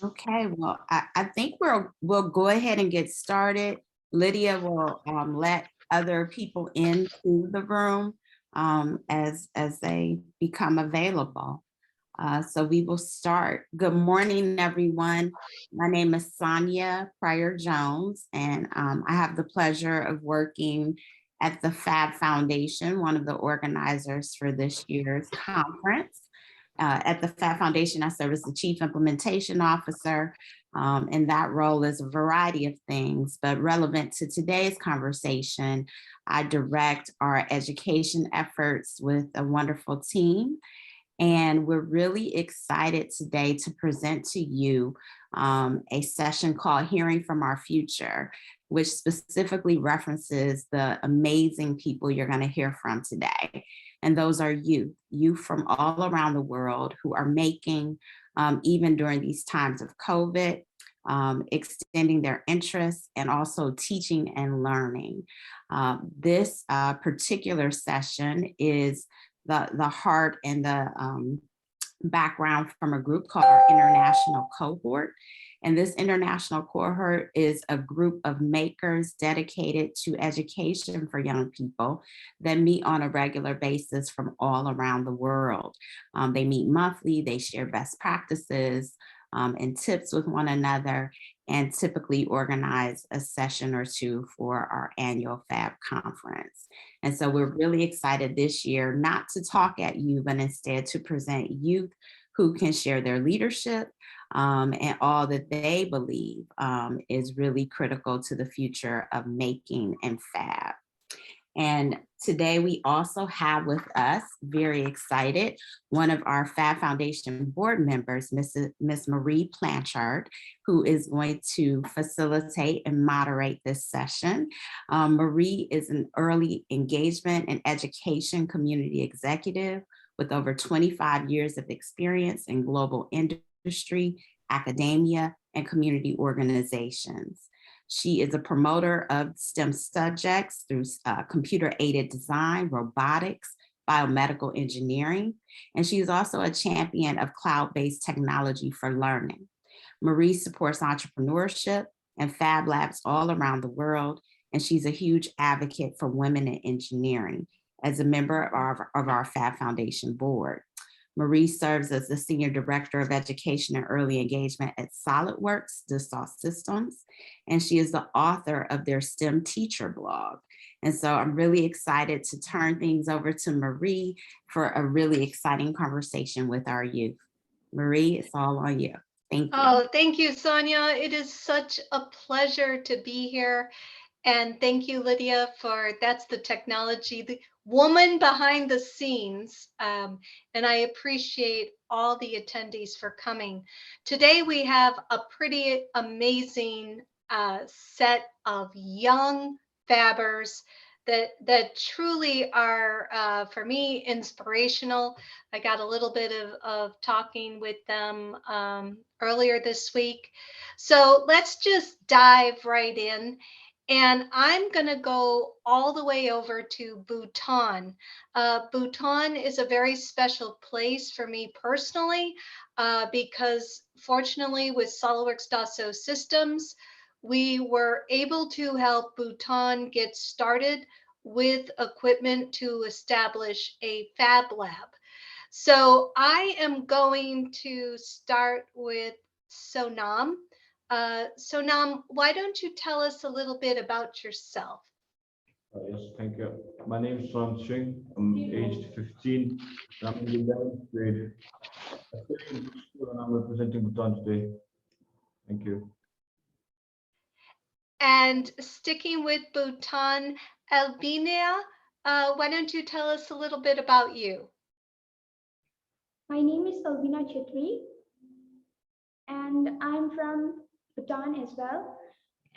Okay, well, I think we'll go ahead and get started. Lydia will let other people into the room as they become available. So we will start. Good morning, everyone. My name is Sonia Pryor Jones, and I have the pleasure of working at the Fab Foundation, one of the organizers for this year's conference. At the Fab Foundation, I serve as the Chief Implementation Officer, and that role is a variety of things, but relevant to today's conversation, I direct our education efforts with a wonderful team. And we're really excited today to present to you a session called Hearing from Our Future, which specifically references the amazing people you're going to hear from today. And those are youth from all around the world who are making, even during these times of COVID, extending their interests and also teaching and learning. This particular session is the heart and the background from a group called our International Cohort. And this international cohort is a group of makers dedicated to education for young people that meet on a regular basis from all around the world. They meet monthly, they share best practices and tips with one another, and typically organize a session or two for our annual Fab conference. And so we're really excited this year, not to talk at you, but instead to present youth who can share their leadership and all that they believe is really critical to the future of making and Fab. And today we also have with us, very excited, one of our Fab Foundation board members, Miss Marie Blanchard, who is going to facilitate and moderate this session. Marie is an early engagement and education community executive with over 25 years of experience in global industry, academia, and community organizations. She is a promoter of STEM subjects through computer-aided design, robotics, biomedical engineering, and she is also a champion of cloud-based technology for learning. Marie supports entrepreneurship and Fab Labs all around the world, and she's a huge advocate for women in engineering as a member of our Fab Foundation board. Marie serves as the Senior Director of Education and Early Engagement at SolidWorks, Dassault Systems, and she is the author of their STEM Teacher blog. And so I'm really excited to turn things over to Marie for a really exciting conversation with our youth. Marie, it's all on you. Thank you. Oh, thank you, Sonia. It is such a pleasure to be here. And thank you, Lydia, for that's the technology, the woman behind the scenes. And I appreciate all the attendees for coming. Today, we have a pretty amazing set of young fabbers that truly are, for me, inspirational. I got a little bit of talking with them earlier this week. So let's just dive right in. And I'm going to go all the way over to Bhutan. Bhutan is a very special place for me personally because fortunately with SolidWorks Dassault Systems, we were able to help Bhutan get started with equipment to establish a Fab Lab. So I am going to start with Sonam. Sonam, why don't you tell us a little bit about yourself? Yes, thank you. My name is Ram Singh. I'm aged 15. And I'm in the 11th grade. I study in school and I'm representing Bhutan today. Thank you. And sticking with Bhutan, Albinia, why don't you tell us a little bit about you? My name is Albina Chetri, and I'm from Bhutan as well.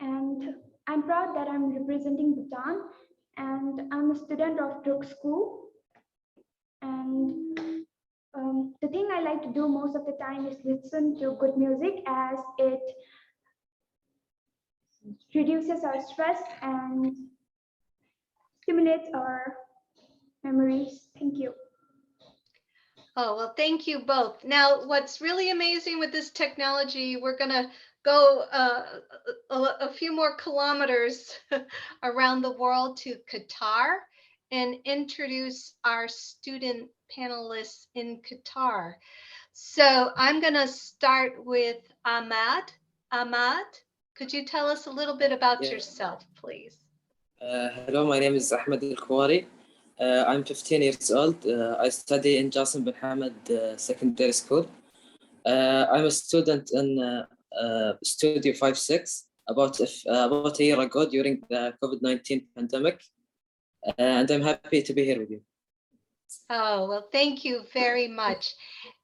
And I'm proud that I'm representing Bhutan, and I'm a student of Druk School. And the thing I like to do most of the time is listen to good music as it reduces our stress and stimulates our memories. Thank you. Oh, well, thank you both. Now, what's really amazing with this technology, we're going to go a few more kilometers around the world to Qatar and introduce our student panelists in Qatar. So I'm going to start with Ahmad. Ahmad, could you tell us a little bit about Yeah. yourself, please? Hello, my name is Ahmed Al-Khwari. I'm 15 years old. I study in Jassim bin Hamad Secondary School. I'm a student in Studio 56 about a year ago during the COVID-19 pandemic. And I'm happy to be here with you. Oh, well, thank you very much.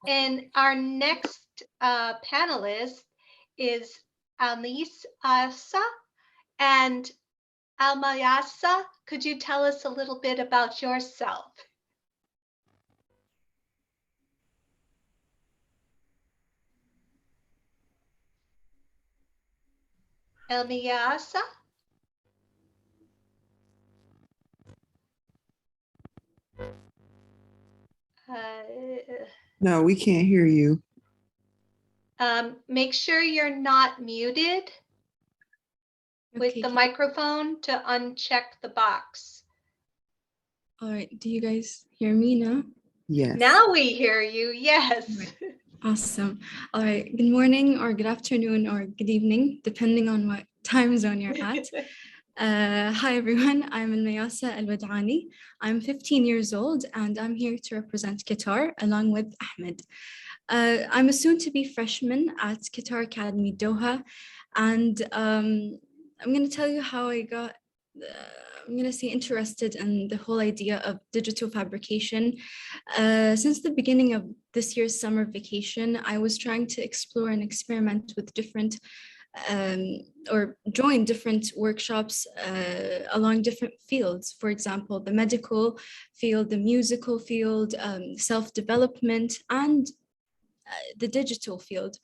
And our next panelist is Alnis Asa. And Almayasa, could you tell us a little bit about yourself? Almayasa? No, we can't hear you. Make sure you're not muted with Okay. the microphone to uncheck the box. All right. Do you guys hear me now? Yes. Now we hear you, yes. Right. Awesome. All right. Good morning or good afternoon or good evening, depending on what time zone you're at. Hi, everyone. I'm Almayasa Al-Wadani. I'm 15 years old and I'm here to represent Qatar along with Ahmed. I'm a soon-to-be freshman at Qatar Academy Doha, and I'm going to tell you how I got, I'm going to say, interested in the whole idea of digital fabrication. Since the beginning of this year's summer vacation, I was trying to explore and experiment with different or join different workshops along different fields. For example, the medical field, the musical field, self-development, and the digital field.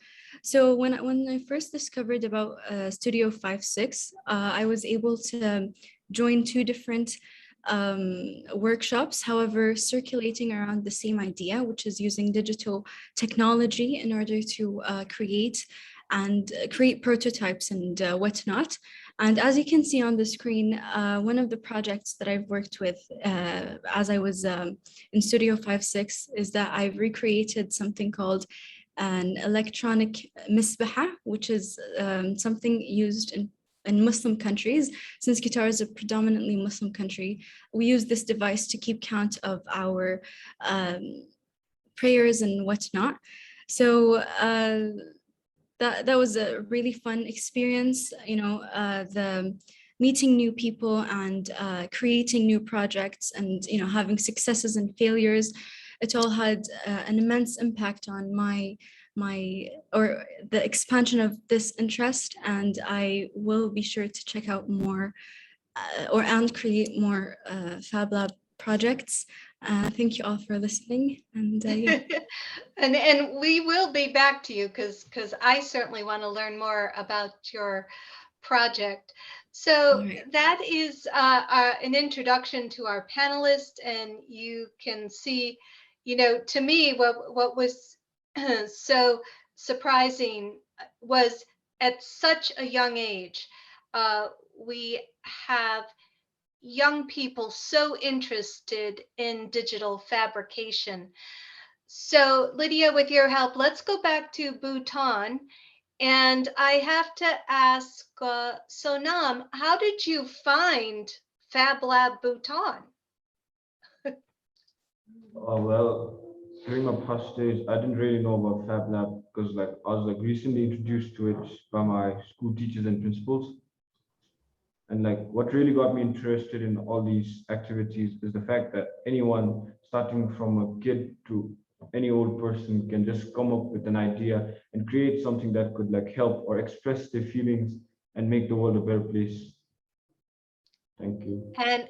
So when I first discovered about Studio 56, I was able to join two different workshops, however, circulating around the same idea, which is using digital technology in order to create prototypes and whatnot. And as you can see on the screen, one of the projects that I've worked with as I was in Studio 56 is that I've recreated something called an electronic misbaha, which is something used in Muslim countries. Since Qatar is a predominantly Muslim country, we use this device to keep count of our prayers and whatnot. So that was a really fun experience, the meeting new people and creating new projects and, having successes and failures. It all had an immense impact on the expansion of this interest, and I will be sure to check out more and create more Fab Lab projects. Thank you all for listening, and yeah. And we will be back to you because I certainly want to learn more about your project. So Right. that is an introduction to our panelists, and you can see, to me, what was so surprising was at such a young age, we have young people so interested in digital fabrication. So Lydia, with your help, let's go back to Bhutan. And I have to ask Sonam, how did you find Fab Lab Bhutan? Well, during my past days, I didn't really know about Fab Lab because I was recently introduced to it by my school teachers and principals. And what really got me interested in all these activities is the fact that anyone starting from a kid to any old person can just come up with an idea and create something that could help or express their feelings and make the world a better place. Thank you. And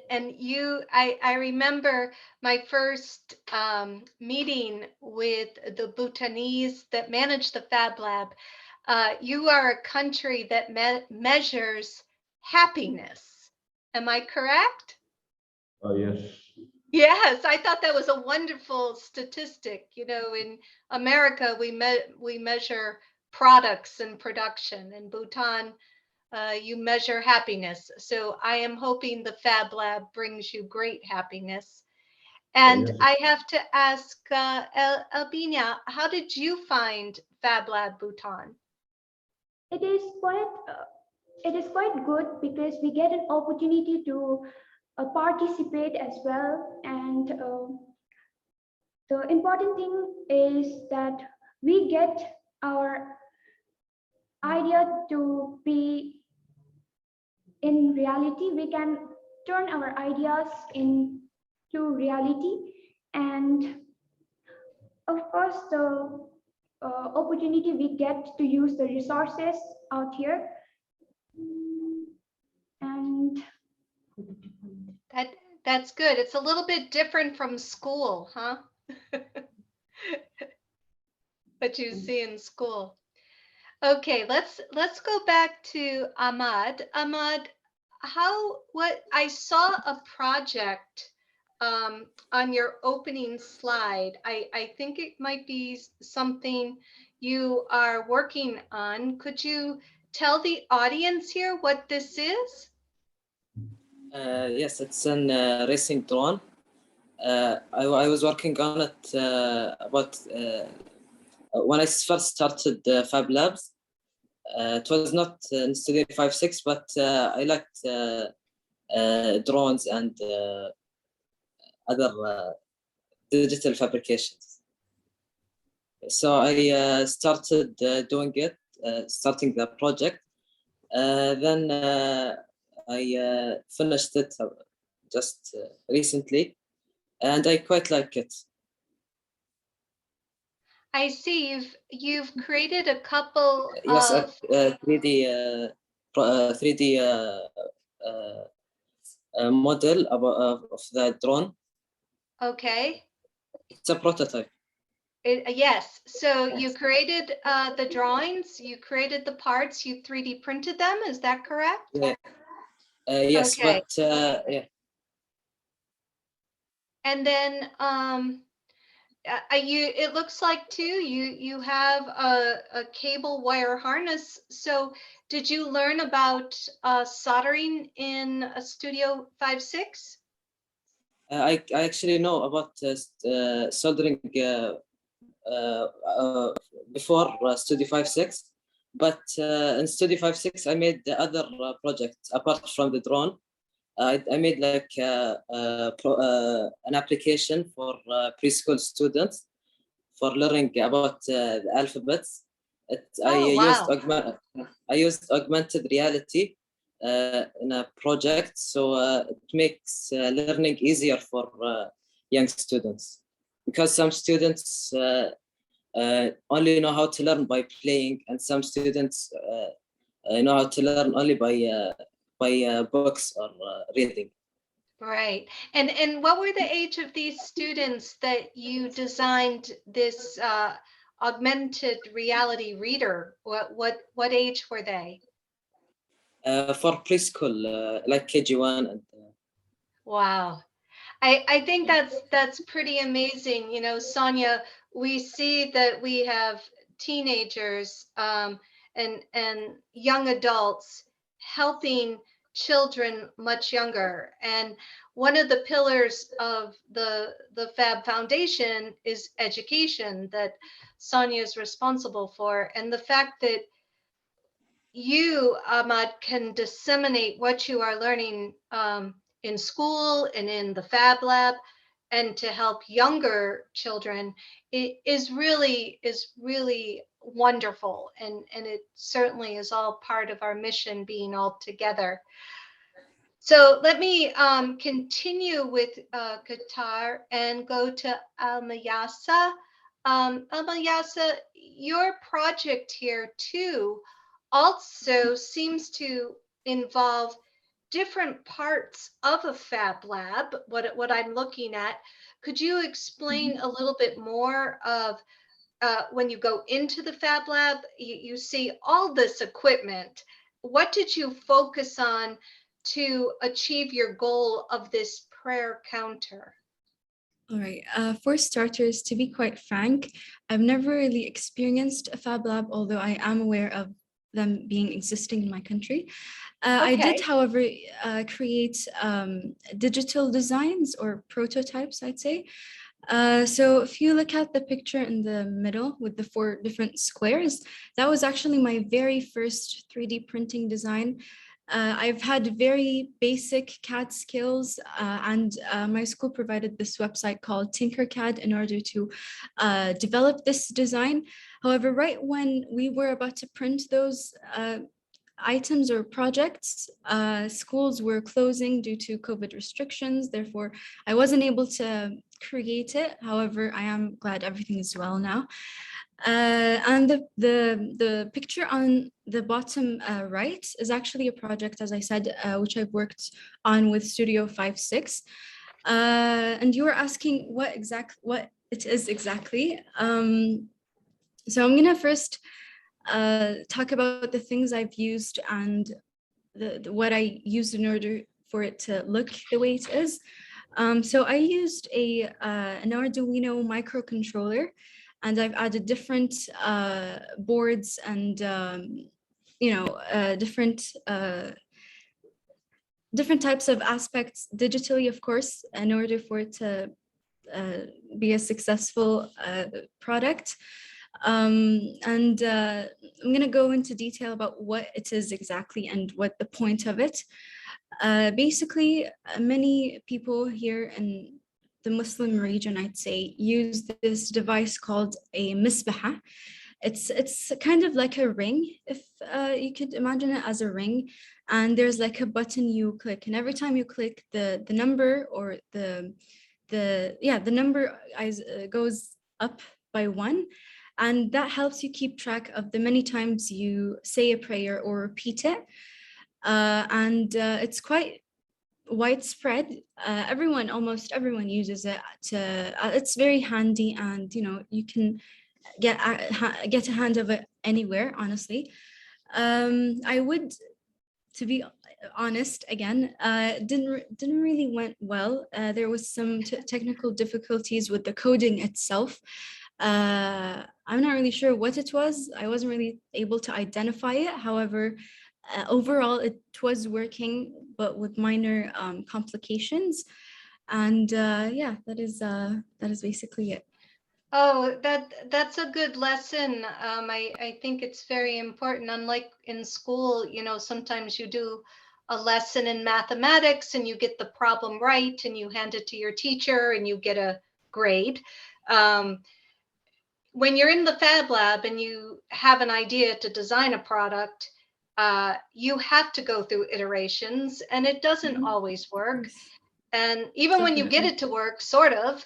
I remember my first meeting with the Bhutanese that manage the Fab Lab. You are a country that measures happiness. Am I correct? Yes. Yes, I thought that was a wonderful statistic. You know, in America, we measure products and production. In Bhutan, you measure happiness. So I am hoping the Fab Lab brings you great happiness. And Yes. I have to ask Albina, how did you find Fab Lab Bhutan? It is quite good because we get an opportunity to participate as well, and the important thing is that we get our idea to be in reality. We can turn our ideas into reality, and of course the opportunity we get to use the resources out here. And That that's good. It's a little bit different from school, huh? What you see in school. Okay, let's go back to Ahmad. Ahmad, what I saw a project on your opening slide. I think it might be something you are working on. Could you tell the audience here what this is? Yes, it's an racing drone. I was working on it about when I first started Fab Labs. It was not in Studio 5.6, but I liked drones and other digital fabrications. So I started doing it, starting the project. Then I finished it just recently, and I quite like it. I see you've created a couple Yes, of 3D model of the drone. okay. It's a prototype. Yes, so Yes. you created the drawings, you created the parts, you 3D printed them, is that correct? Yeah. Yes, Okay. but yeah. And then it looks like too you have a cable wire harness. So did you learn about soldering in a Studio 5.6? I actually know about soldering before Studio 5.6, but in Studio 5.6 I made the other projects apart from the drone. I made like an application for preschool students for learning about the alphabets. Wow. I used augmented reality in a project, so it makes learning easier for young students, because some students only know how to learn by playing, and some students know how to learn only by books or reading. Right. And what were the age of these students that you designed this augmented reality reader? What age were they? For preschool, like KG1 and Wow. I think that's pretty amazing. You know, Sonia, we see that we have teenagers and young adults helping children much younger. And one of the pillars of the Fab Foundation is education that Sonia is responsible for. And the fact that you, Ahmad, can disseminate what you are learning in school and in the Fab Lab, and to help younger children, it is really wonderful, and it certainly is all part of our mission being all together. So let me continue with Qatar and go to Al-Mayasa. Al-Mayasa, your project here too also seems to involve different parts of a Fab Lab, what I'm looking at. Could you explain a little bit more of when you go into the Fab Lab, you see all this equipment. What did you focus on to achieve your goal of this prayer counter? All right. For starters, to be quite frank, I've never really experienced a Fab Lab, although I am aware of them being existing in my country. I did, Okay. however, create digital designs or prototypes, I'd say. So if you look at the picture in the middle with the 4 different squares, that was actually my very first 3D printing design. I've had very basic CAD skills, and my school provided this website called Tinkercad in order to develop this design. However, right when we were about to print those items or projects, schools were closing due to COVID restrictions. Therefore, I wasn't able to create it. However, I am glad everything is well now. And the picture on the bottom right is actually a project, as I said, which I've worked on with Studio 5.6. And you were asking what it is exactly. So I'm gonna first talk about the things I've used and what I used in order for it to look the way it is. So I used an Arduino microcontroller, and I've added different boards and different types of aspects digitally, of course, in order for it to be a successful product. And I'm going to go into detail about what it is exactly and what the point of it. Basically, many people here in the Muslim region, I'd say, use this device called a misbaha. It's kind of like a ring, if you could imagine it as a ring, and there's like a button you click, and every time you click, the number or the number goes up by 1, and that helps you keep track of the many times you say a prayer or repeat it. And it's quite widespread. Almost everyone uses it. It's very handy, and you can get a hand of it anywhere. Honestly, I would, to be honest, again, didn't really went well. There was some technical difficulties with the coding itself. I'm not really sure what it was. I wasn't really able to identify it. However, overall, it was working, but with minor complications. And yeah, that is basically it. Oh, that's a good lesson. I think it's very important. Unlike in school, sometimes you do a lesson in mathematics and you get the problem right and you hand it to your teacher and you get a grade. When you're in the Fab Lab and you have an idea to design a product, you have to go through iterations, and it doesn't always work. And even when you get it to work, sort of,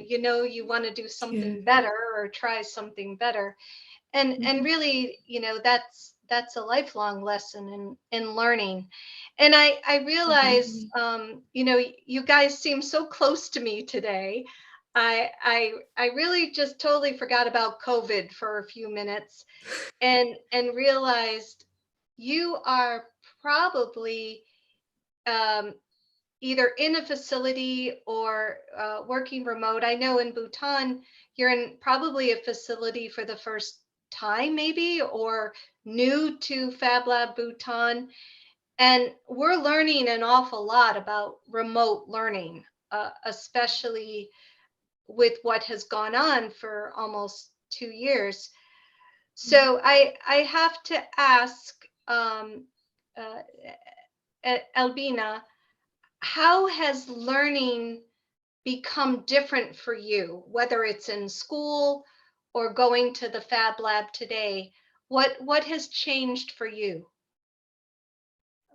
you want to do something better or try something better. And really, that's a lifelong lesson in learning. And I realize, you guys seem so close to me today. I really just totally forgot about COVID for a few minutes and realized you are probably either in a facility or working remote. I know in Bhutan, you're in probably a facility for the first time, maybe, or new to Fab Lab Bhutan. And we're learning an awful lot about remote learning, especially with what has gone on for almost 2 years. So I have to ask Albina, how has learning become different for you, whether it's in school or going to the Fab Lab today? What has changed for you?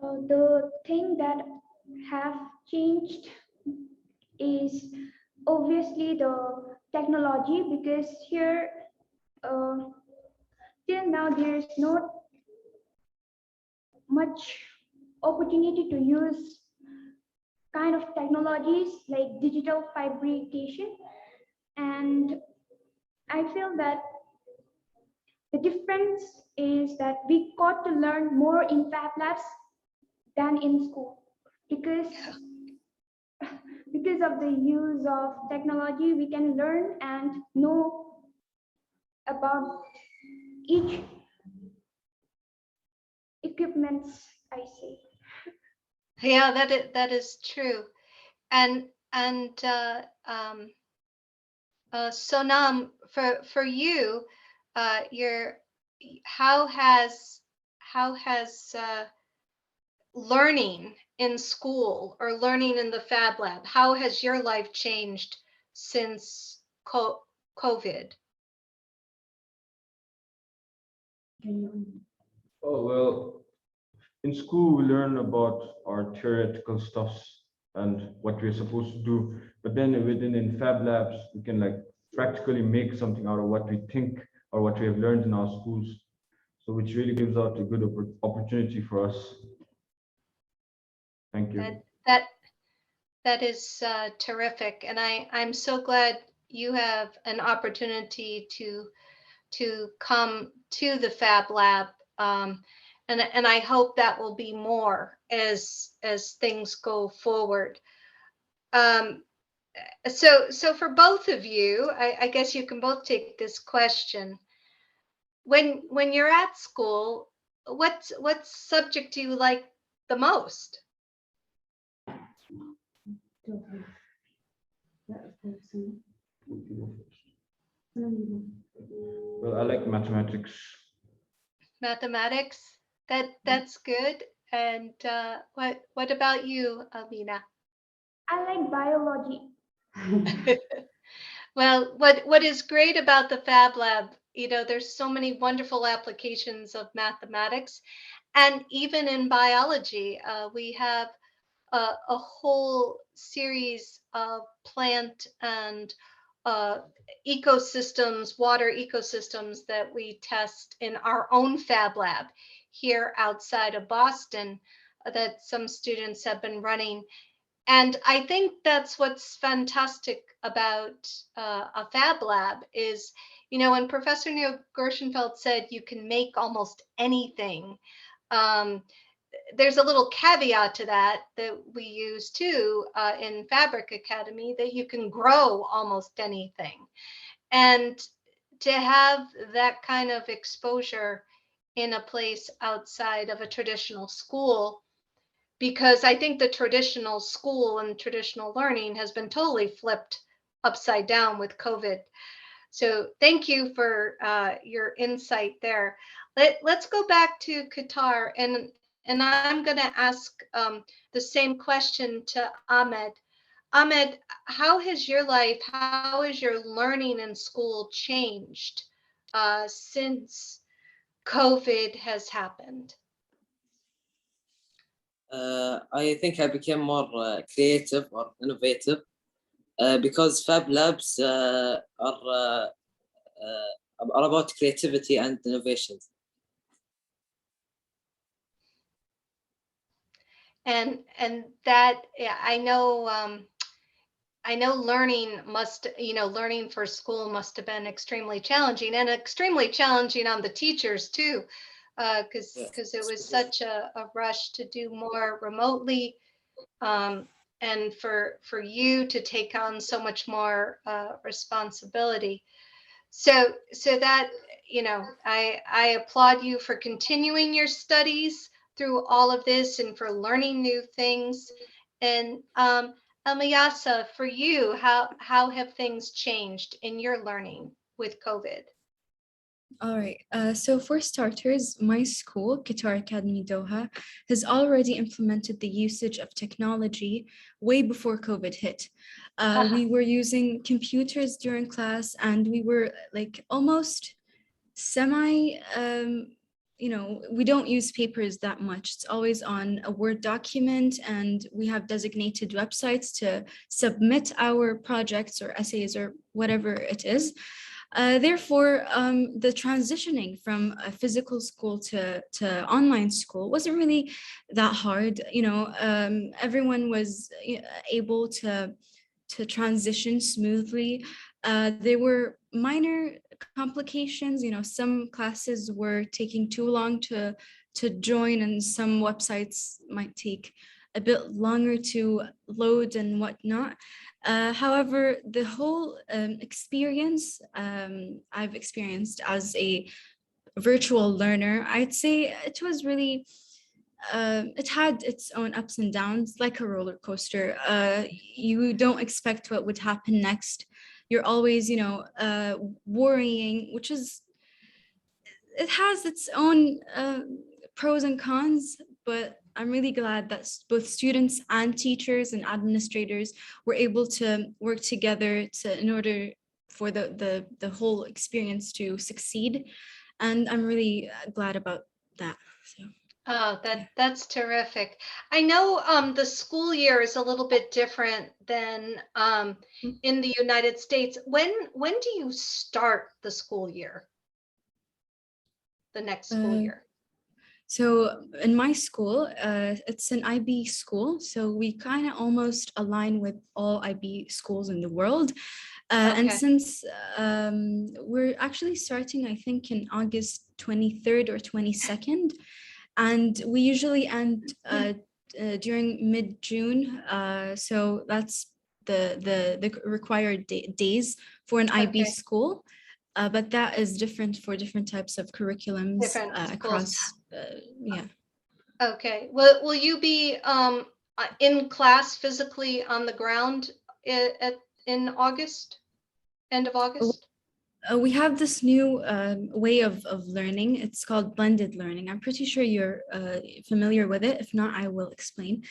The thing that have changed is obviously the technology, because here till now there is not much opportunity to use kind of technologies like digital fabrication, and I feel that the difference is that we got to learn more in Fab Labs than in school, because because of the use of technology, we can learn and know about each equipments, I say. Yeah, that is true. And Sonam, for you, your how has learning in school or learning in the Fab Lab, how has your life changed since COVID? Oh, well, in school, we learn about our theoretical stuffs and what we're supposed to do. But then in Fab Labs, we can like practically make something out of what we think or what we have learned in our schools. So which really gives out a good opportunity for us. Thank you. That is terrific, and I'm so glad you have an opportunity to come to the Fab Lab, and I hope that will be more as things go forward. So for both of you, I guess you can both take this question. When you're at school, what subject do you like the most? Well, I like mathematics. Mathematics. That's good. And what about you, Alina? I like biology. Well, what is great about the Fab Lab, there's so many wonderful applications of mathematics, and even in biology, we have a whole series of plant and ecosystems, water ecosystems that we test in our own Fab Lab here outside of Boston that some students have been running. And I think that's what's fantastic about a Fab Lab is, when Professor Neil Gershenfeld said you can make almost anything, there's a little caveat to that we use too in Fabric Academy, that you can grow almost anything. And to have that kind of exposure in a place outside of a traditional school, because I think the traditional school and traditional learning has been totally flipped upside down with COVID. So thank you for your insight there. Let's go back to Qatar, and I'm going to ask the same question to Ahmed. Ahmed, how has your life, how has your learning in school changed since COVID has happened? I think I became more creative or innovative because Fab Labs are about creativity and innovations. And that, yeah, I know learning for school must have been extremely challenging, and extremely challenging on the teachers too, because it was such a rush to do more remotely, and for you to take on so much more responsibility. So that, I applaud you for continuing your studies through all of this and for learning new things. And Almayasa, for you, how have things changed in your learning with COVID? All right. So for starters, my school, Qatar Academy Doha, has already implemented the usage of technology way before COVID hit. We were using computers during class, and we were like almost semi, we don't use papers that much. It's always on a Word document, and we have designated websites to submit our projects or essays or whatever it is. Therefore, the transitioning from a physical school to online school wasn't really that hard. Everyone was able to transition smoothly. There were minor complications. Some classes were taking too long to join, and some websites might take a bit longer to load and whatnot. However, the whole experience I've experienced as a virtual learner, I'd say it was really, it had its own ups and downs, like a roller coaster. You don't expect what would happen next. You're always, worrying, which is, it has its own pros and cons, but I'm really glad that both students and teachers and administrators were able to work together in order for the whole experience to succeed. And I'm really glad about that. So. Oh, that's terrific. I know the school year is a little bit different than in the United States. When do you start the school year? The next school year? So in my school, it's an IB school. So we kind of almost align with all IB schools in the world. And Okay. since we're actually starting, I think in August 23rd or 22nd, and we usually end during mid-June. So that's the required days for an IB Okay. school. But that is different for different types of curriculums Different schools. across, yeah. Okay. Will you be in class physically on the ground in August, end of August? We have this new way of learning. It's called blended learning. I'm pretty sure you're familiar with it. If not, I will explain.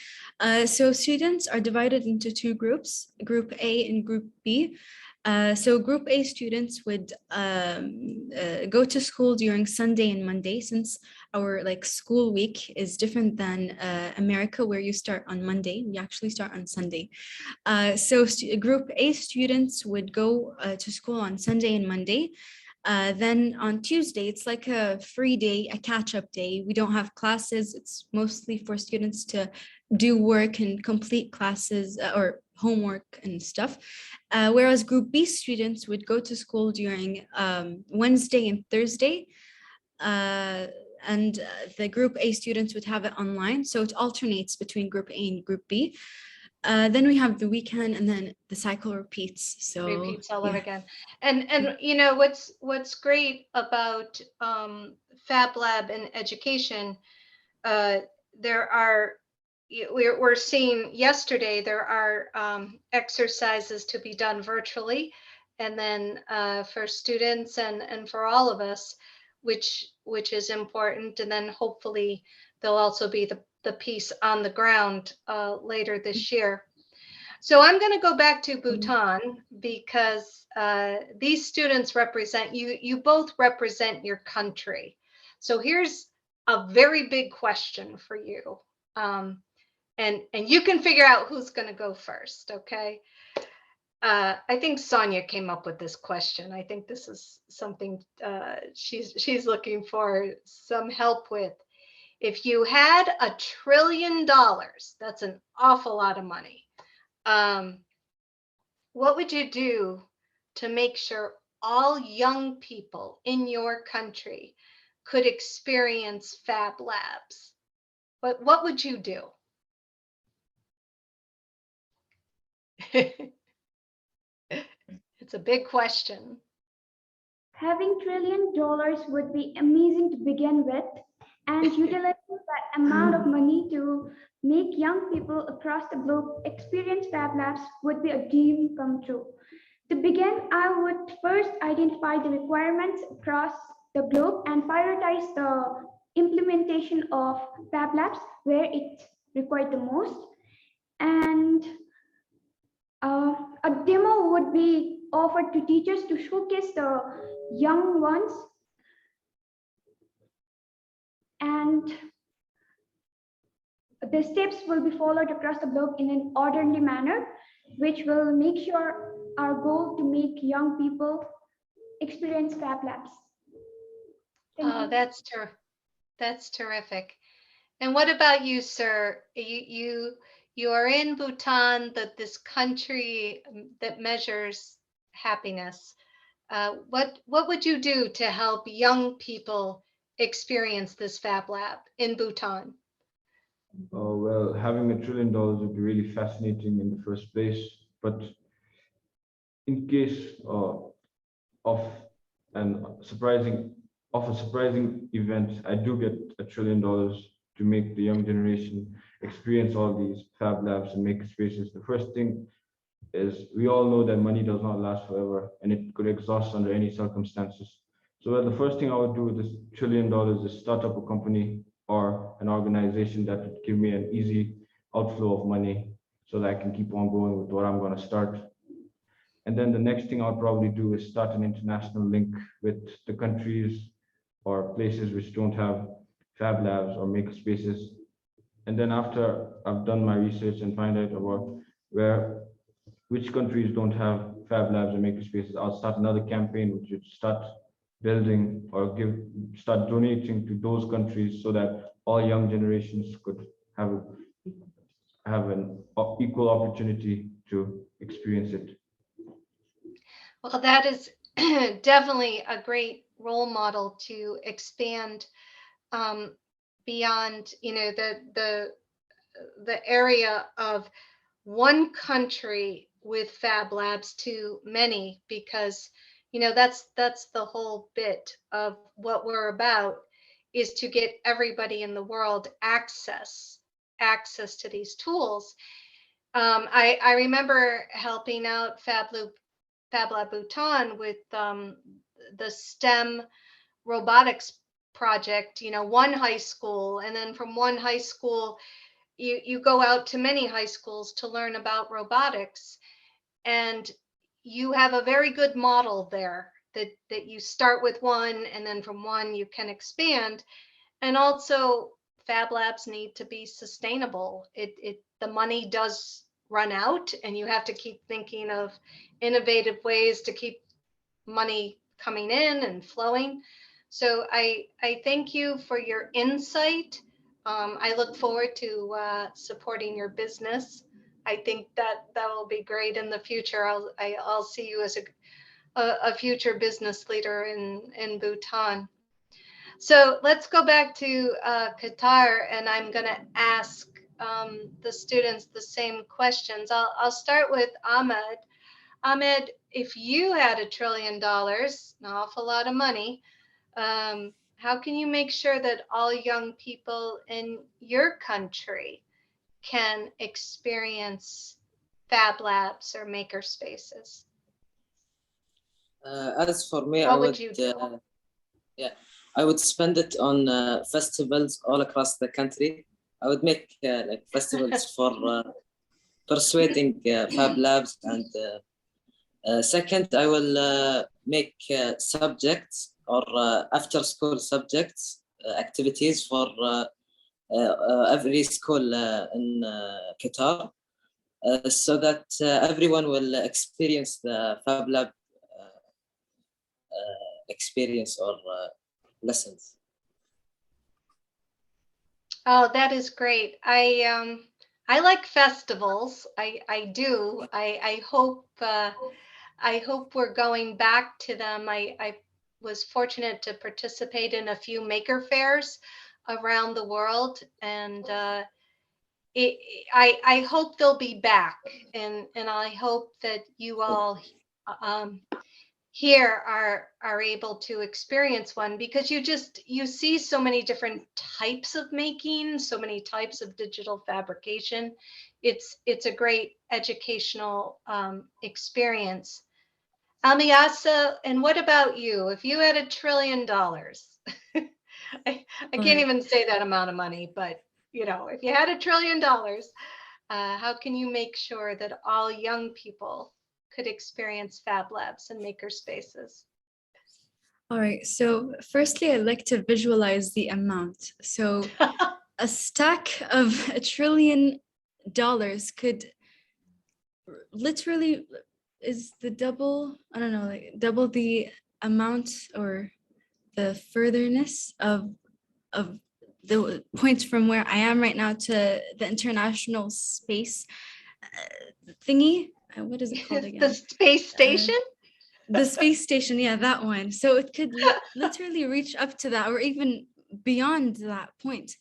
So students are divided into two groups, Group A and Group B. So Group A students would go to school during Sunday and Monday, since our school week is different than America, where you start on Monday. We actually start on Sunday. So Group A students would go to school on Sunday and Monday. Then on Tuesday, it's like a free day, a catch-up day. We don't have classes. It's mostly for students to do work and complete classes or homework and stuff. Whereas Group B students would go to school during Wednesday and Thursday. And the Group A students would have it online. So it alternates between Group A and Group B. Then we have the weekend, and then the cycle repeats. So Repeats all over yeah. again. And what's great about Fab Lab and education, we're seeing yesterday there are exercises to be done virtually, and then for students and for all of us, which is important. And then hopefully there'll also be the piece on the ground later this year. So I'm going to go back to Bhutan because these students represent you. You both represent your country. So here's a very big question for you. And you can figure out who's going to go first, okay? I think Sonia came up with this question. I think this is something she's looking for some help with. If you had $1 trillion, that's an awful lot of money. What would you do to make sure all young people in your country could experience Fab Labs? But what would you do? It's a big question. Having $1 trillion would be amazing to begin with, and utilizing that amount of money to make young people across the globe experience Fab Labs would be a dream come true. To begin, I would first identify the requirements across the globe and prioritize the implementation of Fab Labs where it required the most. And a demo would be offered to teachers to showcase the young ones, and the steps will be followed across the globe in an orderly manner, which will make sure our goal to make young people experience Fab Labs. Thank you. That's terrific. And what about you, sir? You are in Bhutan, this country that measures happiness. What would you do to help young people experience this Fab Lab in Bhutan? Well, having $1 trillion would be really fascinating in the first place, but in case of an surprising of a surprising event, I do get $1 trillion to make the young generation experience all these fab labs and maker spaces. The first thing is we all know that money does not last forever and it could exhaust under any circumstances. So well, the first thing I would do with this $1 trillion is start up a company or an organization that would give me an easy outflow of money so that I can keep on going with what I'm going to start. And then the next thing I'll probably do is start an international link with the countries or places which don't have fab labs or maker spaces. And then after I've done my research and find out about which countries don't have fab labs or maker spaces, I'll start another campaign which would start building or start donating to those countries so that all young generations could have an equal opportunity to experience it. Well, that is definitely a great role model to expand beyond, the area of one country with Fab Labs to many, because that's the whole bit of what we're about, is to get everybody in the world access to these tools. I remember helping out Fab Lab Bhutan with the STEM robotics project, one high school, and then from one high school you go out to many high schools to learn about robotics, and you have a very good model there that you start with one, and then from one you can expand. And also Fab Labs need to be sustainable. The money does run out, and you have to keep thinking of innovative ways to keep money coming in and flowing. So I thank you for your insight. I look forward to supporting your business. I think that will be great in the future. I'll see you as a future business leader in Bhutan. So let's go back to Qatar, and I'm going to ask the students the same questions. I'll start with Ahmed. Ahmed, if you had $1 trillion, an awful lot of money, how can you make sure that all young people in your country can experience Fab Labs or maker spaces? As for me, What would you do? I would spend it on festivals all across the country. I would make like festivals for persuading Fab Labs, and second, I will make subjects or after school subjects activities for every school in Qatar, so that everyone will experience the Fab Lab experience or lessons. Oh, that is great. I like festivals. I do. I hope we're going back to them. I was fortunate to participate in a few maker fairs around the world, and I hope they'll be back, and I hope that you all here are able to experience one, because you see so many different types of making, so many types of digital fabrication. It's a great educational experience. Almiasa, and what about you? If you had $1 trillion, I can't even say that amount of money, but if you had $1 trillion, how can you make sure that all young people could experience Fab Labs and maker spaces? All right, so firstly, I'd like to visualize the amount. So a stack of $1 trillion could literally is the double, I don't know, like double the amount or the furtherness of the points from where I am right now to the international space thingy. What is it called again? The space station? The space station, yeah, that one. So it could literally reach up to that or even beyond that point.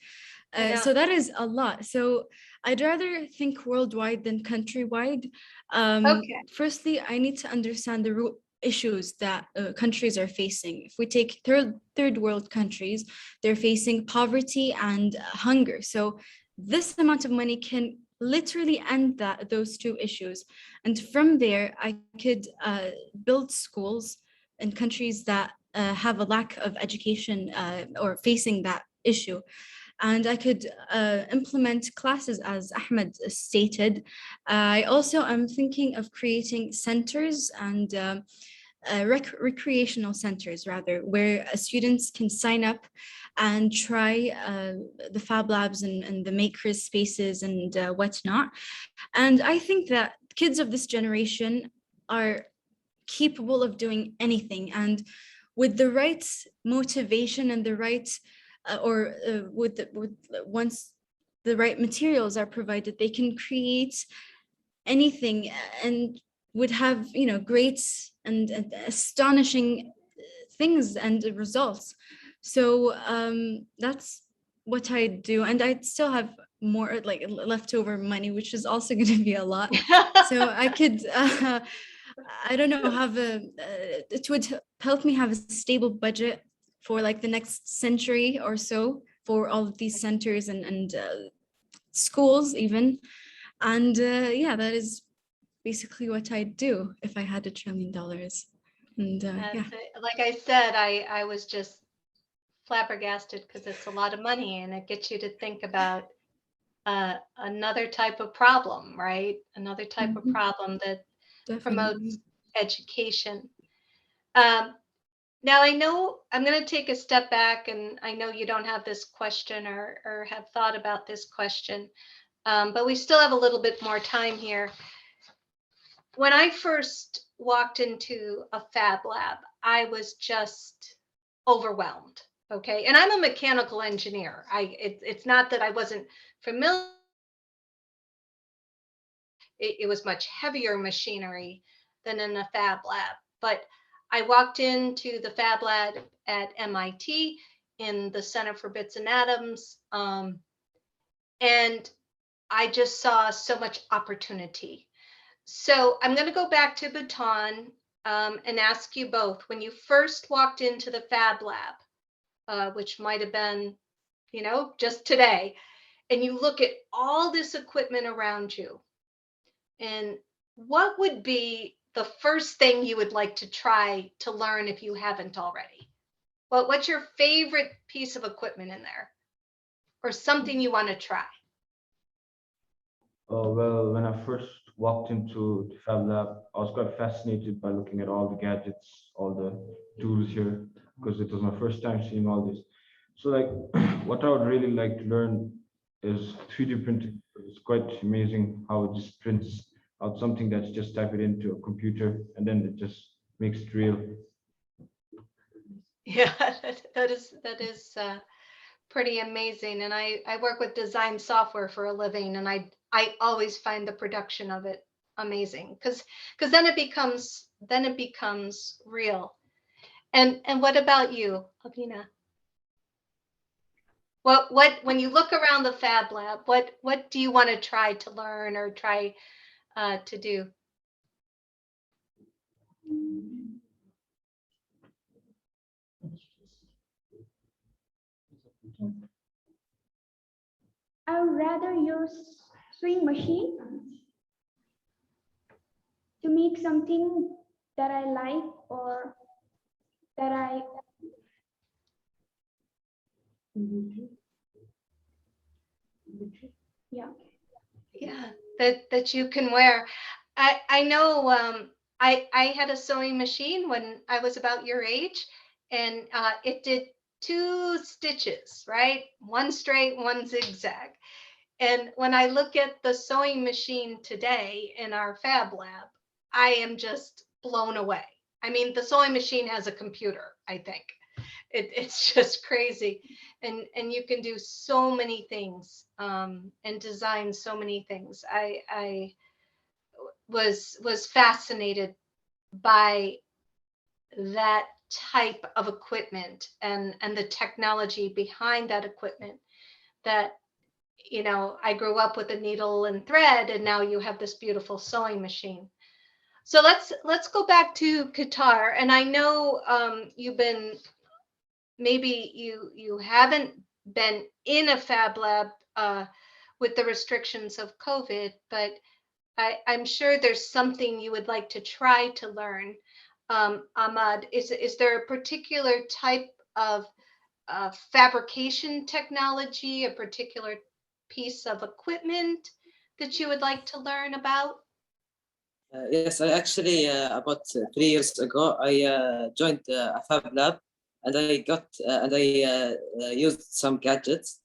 Yeah. So that is a lot. So I'd rather think worldwide than countrywide. Okay. Firstly, I need to understand the root issues that countries are facing. If we take third world countries, they're facing poverty and hunger. So this amount of money can literally end those two issues. And from there, I could build schools in countries that have a lack of education or facing that issue. And I could implement classes as Ahmed stated. I also am thinking of creating centers and recreational centers rather, where students can sign up and try the Fab Labs and the makers spaces and whatnot. And I think that kids of this generation are capable of doing anything, and with the right motivation and the right once the right materials are provided, they can create anything and would have great and astonishing things and results. So that's what I do, and I still have more like leftover money, which is also going to be a lot. So I could I don't know, have it would help me have a stable budget for like the next century or so for all of these centers and schools even. And yeah, that is basically what I'd do if I had $1 trillion. And yeah. Like I said, I was just flabbergasted because it's a lot of money and it gets you to think about another type of problem, right? Another type of Mhm. problem that promotes Definitely. education. Now I know I'm going to take a step back, and I know you don't have this question or have thought about this question, but we still have a little bit more time here. When I first walked into a Fab Lab, I was just overwhelmed. Okay, and I'm a mechanical engineer. It's not that I wasn't familiar. It was much heavier machinery than in a Fab Lab. But I walked into the Fab Lab at MIT in the Center for Bits and Atoms, and I just saw so much opportunity. So I'm going to go back to Bhutan and ask you both, when you first walked into the Fab Lab, which might have been, just today, and you look at all this equipment around you, and what would be the first thing you would like to try to learn if you haven't already? What's your favorite piece of equipment in there, or something you want to try? Oh, well, when I first walked into the Fab Lab, I was quite fascinated by looking at all the gadgets, all the tools here, because it was my first time seeing all this. So, like, what I would really like to learn is 3D printing. It's quite amazing how it just prints out something that's just type it into a computer and then it just makes it real. Yeah, that is pretty amazing. And I work with design software for a living, and I always find the production of it amazing because then it becomes real. And what about you, Alvina? What when you look around the Fab Lab, what do you want to try to learn or try to do? I would rather use sewing machine to make something that I like or that I yeah. Yeah, that you can wear. I know I had a sewing machine when I was about your age, and it did 2 stitches, right? One straight, one zigzag. And when I look at the sewing machine today in our Fab Lab, I am just blown away. I mean, the sewing machine has a computer, I think. It's just crazy. And you can do so many things and design so many things. I was fascinated by that type of equipment and the technology behind that equipment that you know, I grew up with a needle and thread, and now you have this beautiful sewing machine. So let's go back to Qatar. And I know you've been, maybe you haven't been in a Fab Lab with the restrictions of COVID, but I'm sure there's something you would like to try to learn. Ahmad, is there a particular type of fabrication technology, a particular piece of equipment that you would like to learn about? Yes, I actually about 3 years ago I joined a Fab Lab, and I got and I used some gadgets.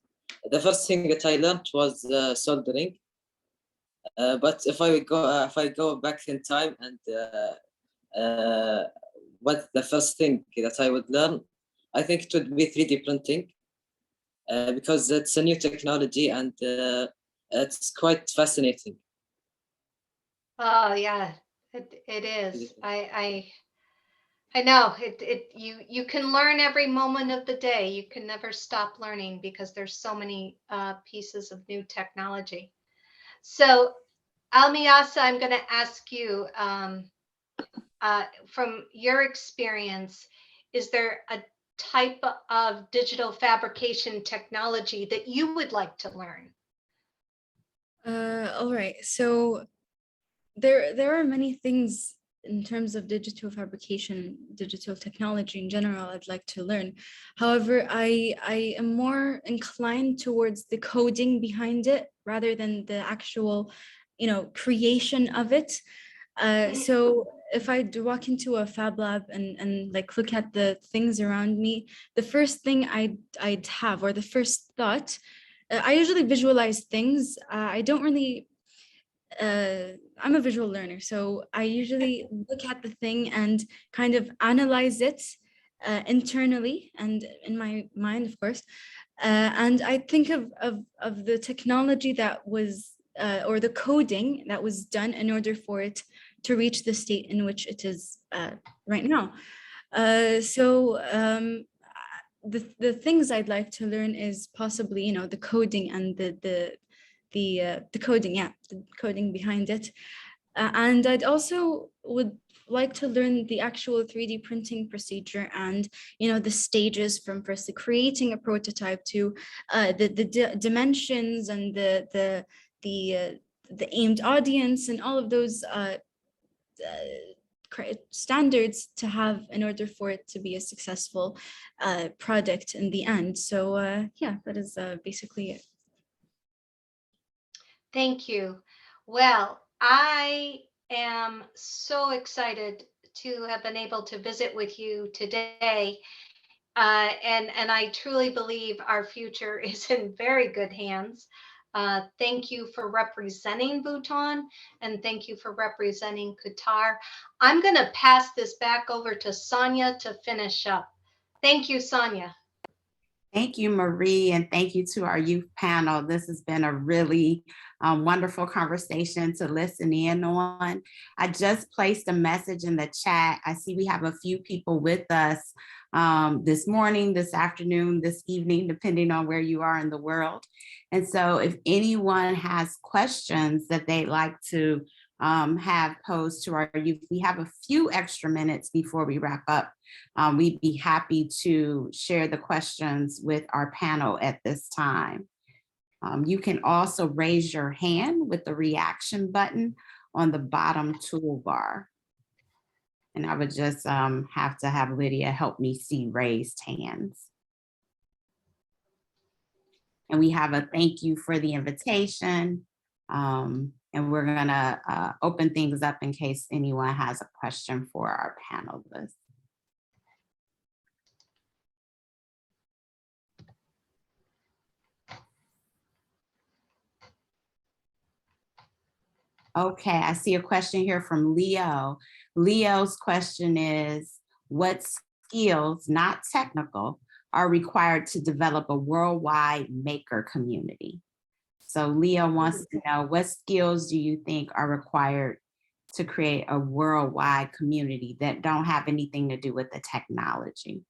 The first thing that I learned was soldering. But if I go back in time and what the first thing that I would learn, I think it would be 3D printing, because it's a new technology and it's quite fascinating. Oh yeah, it is. I know you can learn every moment of the day. You can never stop learning because there's so many pieces of new technology. So Almiasa, I'm going to ask you, from your experience, is there a type of digital fabrication technology that you would like to learn? All right. So there are many things in terms of digital fabrication, digital technology in general, I'd like to learn. However, I am more inclined towards the coding behind it rather than the actual, creation of it. So if I do walk into a Fab Lab and like look at the things around me, the first thing I'd have, or the first thought, I usually visualize things. I don't really I'm a visual learner, so I usually look at the thing and kind of analyze it internally and in my mind, of course. And I think of the technology that was, or the coding that was done in order for it to reach the state in which it is right now. The things I'd like to learn is possibly, the coding and the coding, the coding behind it. And I'd also would like to learn the actual 3D printing procedure and, the stages from first creating a prototype to the dimensions and the aimed audience and all of those standards to have in order for it to be a successful product in the end. So yeah, that is basically it. Thank you. Well, I am so excited to have been able to visit with you today. And I truly believe our future is in very good hands. Thank you for representing Bhutan, and thank you for representing Qatar. I'm going to pass this back over to Sonia to finish up. Thank you, Sonia. Thank you, Marie, and thank you to our youth panel. This has been a really wonderful conversation to listen in on. I just placed a message in the chat. I see we have a few people with us this morning, this afternoon, this evening, depending on where you are in the world. And so if anyone has questions that they'd like to have posed to our youth, we have a few extra minutes before we wrap up. We'd be happy to share the questions with our panel at this time. You can also raise your hand with the reaction button on the bottom toolbar. And I would just have to have Lydia help me see raised hands. And we have a thank you for the invitation. And we're gonna open things up in case anyone has a question for our panelists. Okay, I see a question here from Leo. Leo's question is, what skills, not technical, are required to develop a worldwide maker community? So Leo wants to know, what skills do you think are required to create a worldwide community that don't have anything to do with the technology?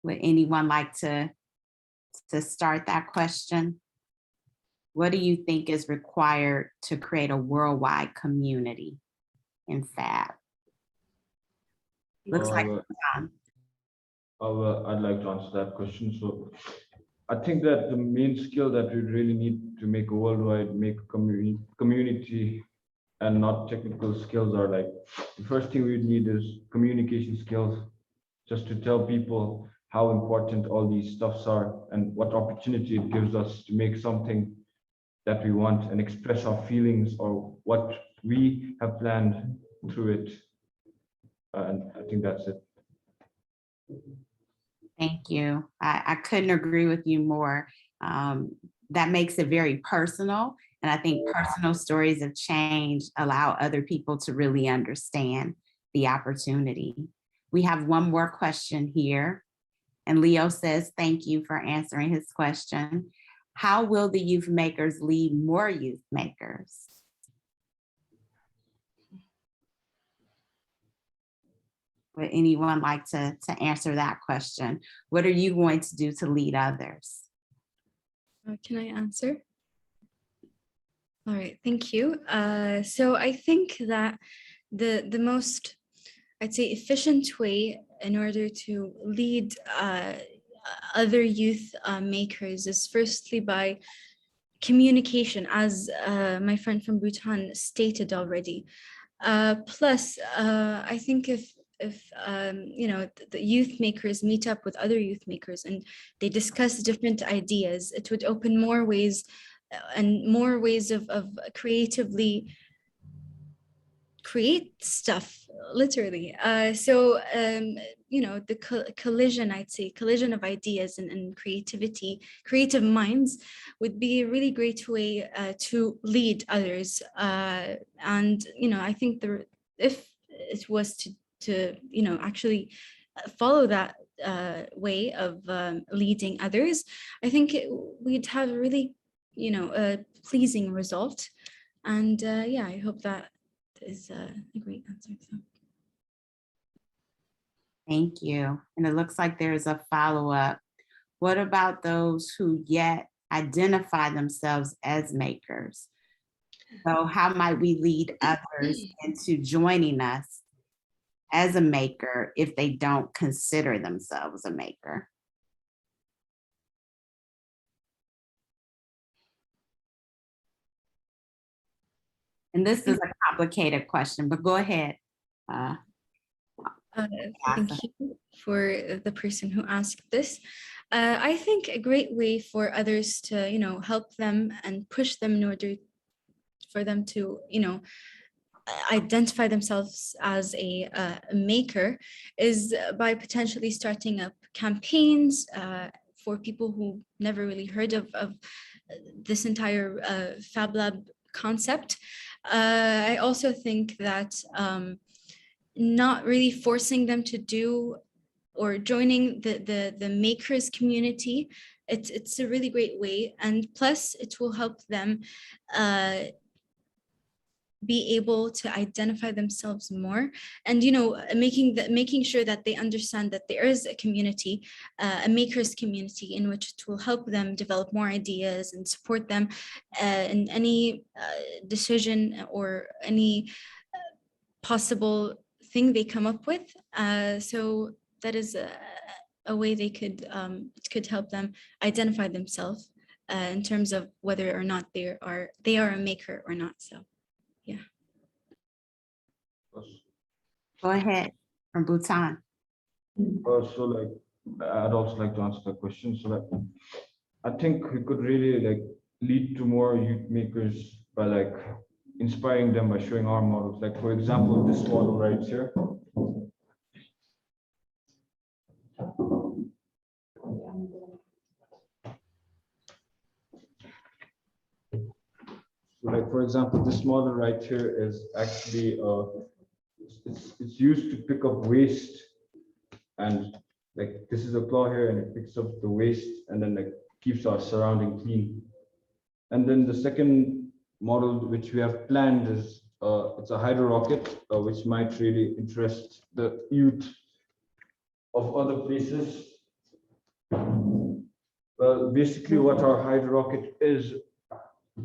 Would anyone like to start that question? What do you think is required to create a worldwide community in Fab? Looks like I'd like to answer that question. So I think that the main skill that we really need to make a worldwide community and not technical skills are like, the first thing we need is communication skills, just to tell people how important all these stuffs are and what opportunity it gives us to make something that we want and express our feelings or what we have planned through it. And I think that's it. Thank you. I couldn't agree with you more. That makes it very personal. And I think personal stories of change allow other people to really understand the opportunity. We have one more question here. And Leo says, thank you for answering his question. How will the youth makers lead more youth makers? Would anyone like to answer that question? What are you going to do to lead others? Can I answer? All right, thank you. So I think that the most, I'd say, efficient way in order to lead other youth makers is firstly by communication, as my friend from Bhutan stated already. Plus, I think if you know, the youth makers meet up with other youth makers and they discuss different ideas, it would open more ways and more ways of creatively create stuff, literally. So you know, the collision, I'd say, collision of ideas and creativity, creative minds would be a really great way to lead others. And you know, I think if it was to you know, actually follow that way of leading others, I think we'd have a really, you know, a pleasing result. And yeah, I hope that is a great answer. So. Thank you. And it looks like there's a follow-up. What about those who yet identify themselves as makers? So how might we lead others into joining us as a maker if they don't consider themselves a maker? And this is a complicated question, but go ahead. Thank you for the person who asked this. I think a great way for others to, you know, help them and push them in order for them to, you know, identify themselves as a maker is by potentially starting up campaigns for people who never really heard of this entire Fab Lab concept. I also think that not really forcing them to do or joining the makers community, it's a really great way. And plus it will help them be able to identify themselves more, and you know, making sure that they understand that there is a community, a makers community, in which it will help them develop more ideas and support them in any decision or any possible thing they come up with. So that is a way they could help them identify themselves in terms of whether or not they are a maker or not. So yeah. Go ahead, from Bhutan. So like, I'd also like to answer that question. So that I think we could really like lead to more youth makers by like inspiring them by showing our models. Like for example, this model right here. So like for example, this model right here is actually it's used to pick up waste, and like this is a claw here and it picks up the waste and then like keeps our surrounding clean. And then the second model which we have planned is it's a hydro rocket, which might really interest the youth of other places. Well, basically what our hydro rocket is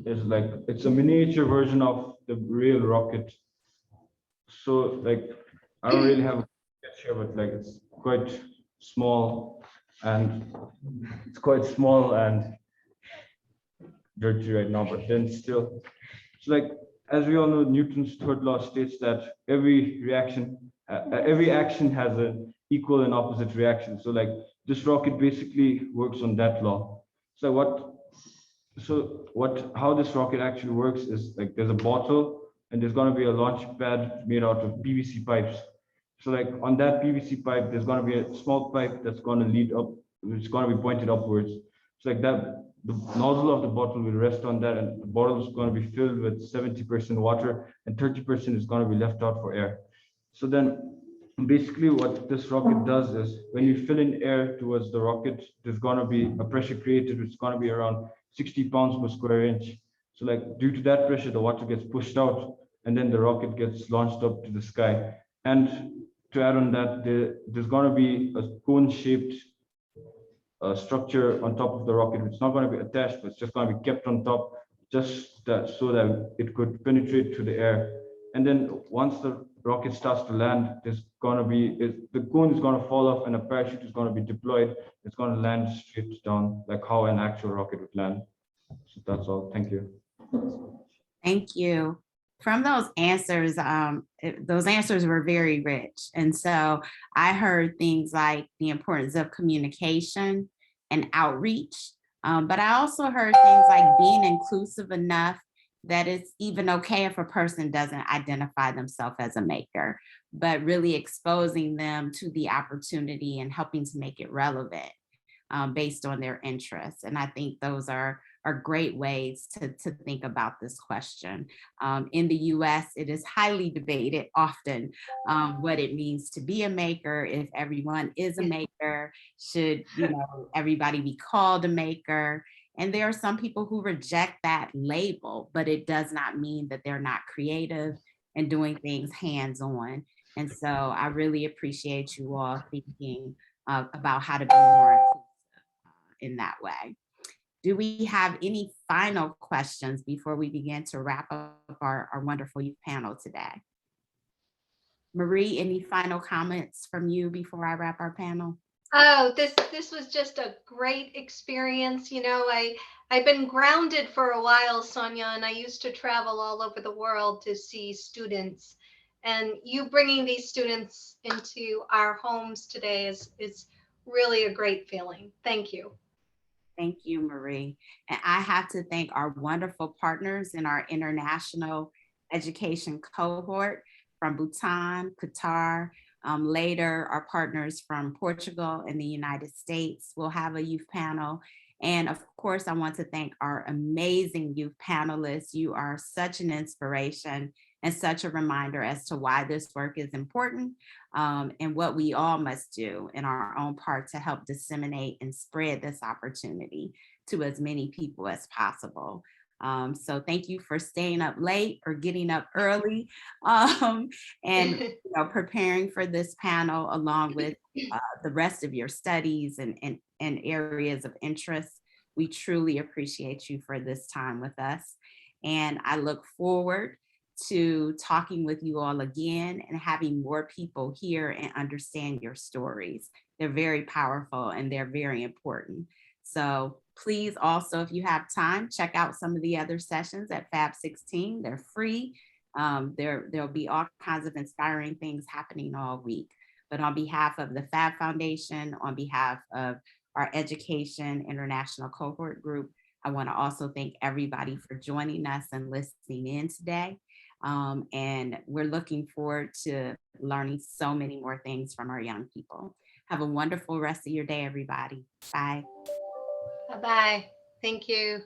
like, it's a miniature version of the real rocket. So like, I don't really have a sketch here, but like it's quite small and dirty right now, but then still, it's like, as we all know, Newton's third law states that every action has an equal and opposite reaction. So like this rocket basically works on that law. How this rocket actually works is like, there's a bottle and there's going to be a launch pad made out of PVC pipes. So like on that PVC pipe, there's going to be a small pipe that's going to lead up, which is going to be pointed upwards. So like that, the nozzle of the bottle will rest on that, and the bottle is going to be filled with 70% water and 30% is going to be left out for air. So then basically what this rocket does is, when you fill in air towards the rocket, there's going to be a pressure created, which is going to be around 60 pounds per square inch. So like, due to that pressure, the water gets pushed out and then the rocket gets launched up to the sky. And to add on that, there's going to be a cone-shaped structure on top of the rocket. It's not going to be attached, but it's just going to be kept on top, just so that it could penetrate through the air. And then once the rocket starts to land, there's going to be, the cone is going to fall off and a parachute is going to be deployed. It's going to land straight down, like how an actual rocket would land. So that's all. Thank you. Thank you. From those answers were very rich. And so I heard things like the importance of communication and outreach. But I also heard things like being inclusive enough that it's even okay if a person doesn't identify themselves as a maker, but really exposing them to the opportunity and helping to make it relevant based on their interests. And I think those are great ways to think about this question. In the US, it is highly debated often what it means to be a maker, if everyone is a maker, should everybody be called a maker? And there are some people who reject that label, but it does not mean that they're not creative and doing things hands-on. And so I really appreciate you all thinking about how to be more inclusive in that way. Do we have any final questions before we begin to wrap up our wonderful youth panel today? Marie, any final comments from you before I wrap our panel? Oh, this was just a great experience. I've been grounded for a while, Sonia, and I used to travel all over the world to see students. And you bringing these students into our homes today is really a great feeling. Thank you. Thank you, Marie. And I have to thank our wonderful partners in our international education cohort from Bhutan, Qatar. Later, our partners from Portugal and the United States will have a youth panel. And of course, I want to thank our amazing youth panelists. You are such an inspiration and such a reminder as to why this work is important and what we all must do in our own part to help disseminate and spread this opportunity to as many people as possible. So thank you for staying up late or getting up early and preparing for this panel along with the rest of your studies and areas of interest. We truly appreciate you for this time with us. And I look forward to talking with you all again and having more people hear and understand your stories. They're very powerful and they're very important. So please also, if you have time, check out some of the other sessions at Fab 16. They're free. There'll be all kinds of inspiring things happening all week. But on behalf of the Fab Foundation, on behalf of our Education International Cohort Group, I want to also thank everybody for joining us and listening in today. And we're looking forward to learning so many more things from our young people. Have a wonderful rest of your day, everybody. Bye. Bye-bye. Thank you.